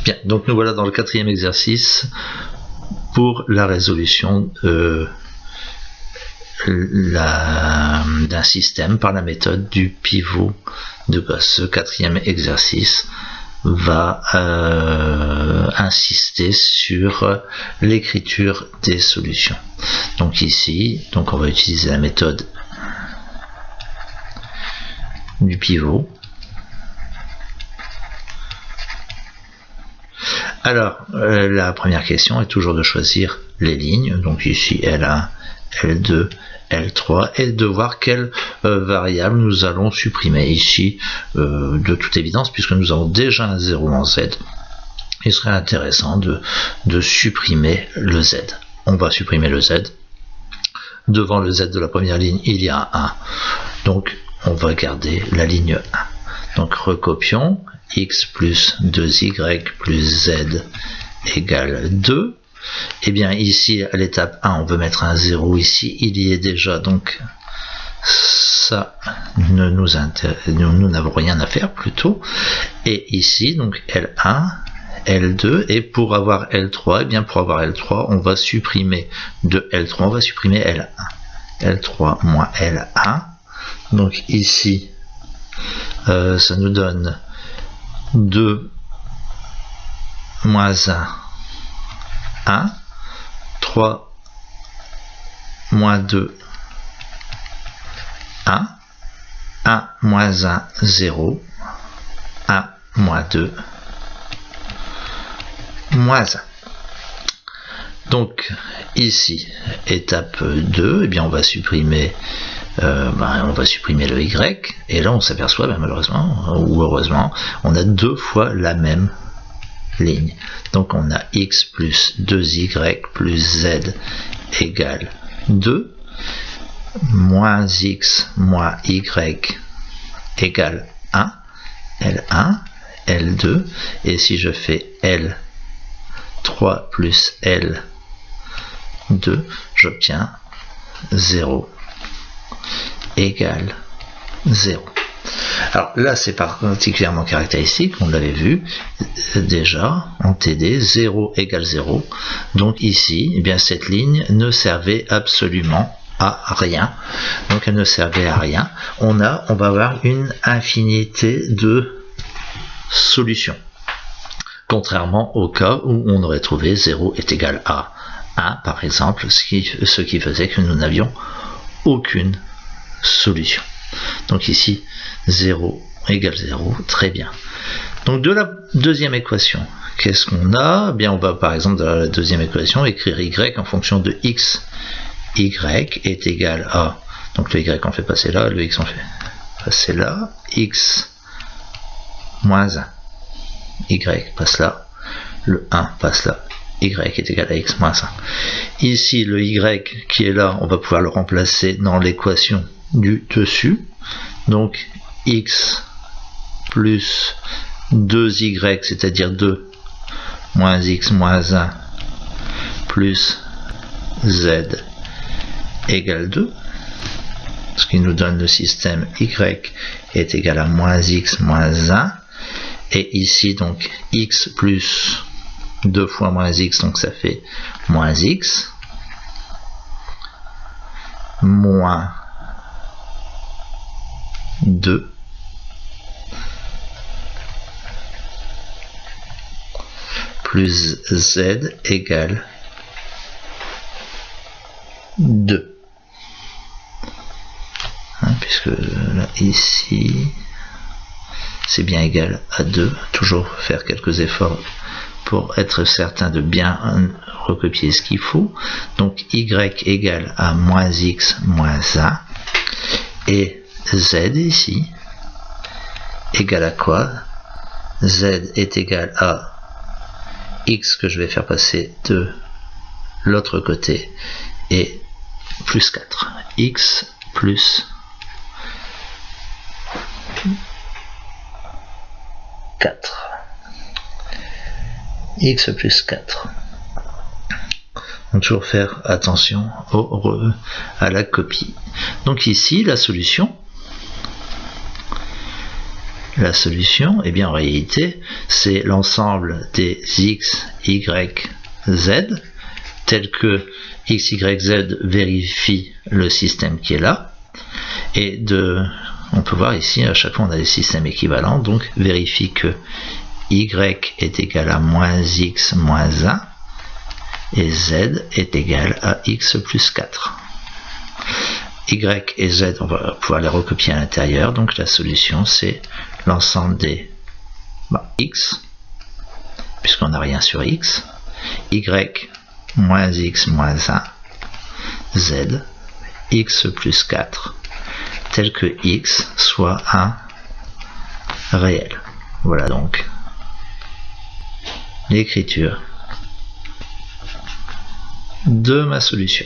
Bien, donc nous voilà dans le quatrième exercice pour la résolution d'un système par la méthode du pivot de Gauss. Ce quatrième exercice va insister sur l'écriture des solutions. Donc ici, on va utiliser la méthode du pivot. Alors, la première question est toujours de choisir les lignes. Donc ici, L1, L2, L3, et de voir quelle variable nous allons supprimer. Ici, de toute évidence, puisque nous avons déjà un 0 en Z, il serait intéressant de supprimer le Z. On va supprimer le Z. Devant le Z de la première ligne, il y a un 1. Donc, on va garder la ligne 1. Donc, recopions. X plus 2y plus z égale 2. Et bien ici, à l'étape 1, on veut mettre un 0 ici. Il y est déjà, donc ça, nous n'avons rien à faire plutôt. Et ici, donc L1, L2, et pour avoir L3, et bien pour avoir L3, on va supprimer de L3, on va supprimer L1. L3 moins L1. Donc ici, ça nous donne 2 moins 1, 1, 3 moins 2, 1, 1 moins 1, 0, 1 moins 2, moins 1. Donc ici, étape 2, eh bien on va supprimer le Y, et là on s'aperçoit, malheureusement ou heureusement, on a deux fois la même ligne. Donc on a X plus 2Y plus Z égale 2, moins X moins Y égale 1, L1, L2, et si je fais L3 plus L2, j'obtiens 0 égale 0. Alors là, c'est particulièrement caractéristique, on l'avait vu déjà en TD, 0 égale 0. Donc ici, eh bien, cette ligne ne servait absolument à rien. Donc elle ne servait à rien. On va avoir une infinité de solutions. Contrairement au cas où on aurait trouvé 0 est égal à 1, par exemple, ce qui faisait que nous n'avions aucune solution. Donc ici 0 égale 0, très bien. Donc de la deuxième équation, qu'est-ce qu'on a? Eh bien, on va par exemple dans la deuxième équation écrire y en fonction de x. Y est égal à, donc le y on fait passer là, le x on fait passer là, x moins 1, y passe là, le 1 passe là, y est égal à x moins 1. Ici le y qui est là, on va pouvoir le remplacer dans l'équation du dessus, donc x plus 2y, c'est-à-dire 2 moins x moins 1 plus z égale 2, ce qui nous donne le système y est égal à moins x moins 1, et ici donc x plus 2 fois moins x, donc ça fait moins x, moins 2 plus z égale 2. Puisque là, ici, c'est bien égal à 2. Toujours faire quelques efforts pour être certain de bien recopier ce qu'il faut. Donc y égale à moins x moins 1. Et z ici égale à quoi? Z est égal à x que je vais faire passer de l'autre côté et plus 4. X plus 4. X plus 4. On va toujours faire attention à la copie. Donc ici, la solution, la solution? Eh bien en réalité, c'est l'ensemble des x, y, z, tel que x, y, z vérifie le système qui est là, et on peut voir ici, à chaque fois on a des systèmes équivalents, donc vérifie que y est égal à moins x moins 1, et z est égal à x plus 4. Y et z, on va pouvoir les recopier à l'intérieur, donc la solution c'est l'ensemble des x, puisqu'on n'a rien sur x, y moins x moins 1, z, x plus 4, tel que x soit un réel. Voilà donc l'écriture de ma solution.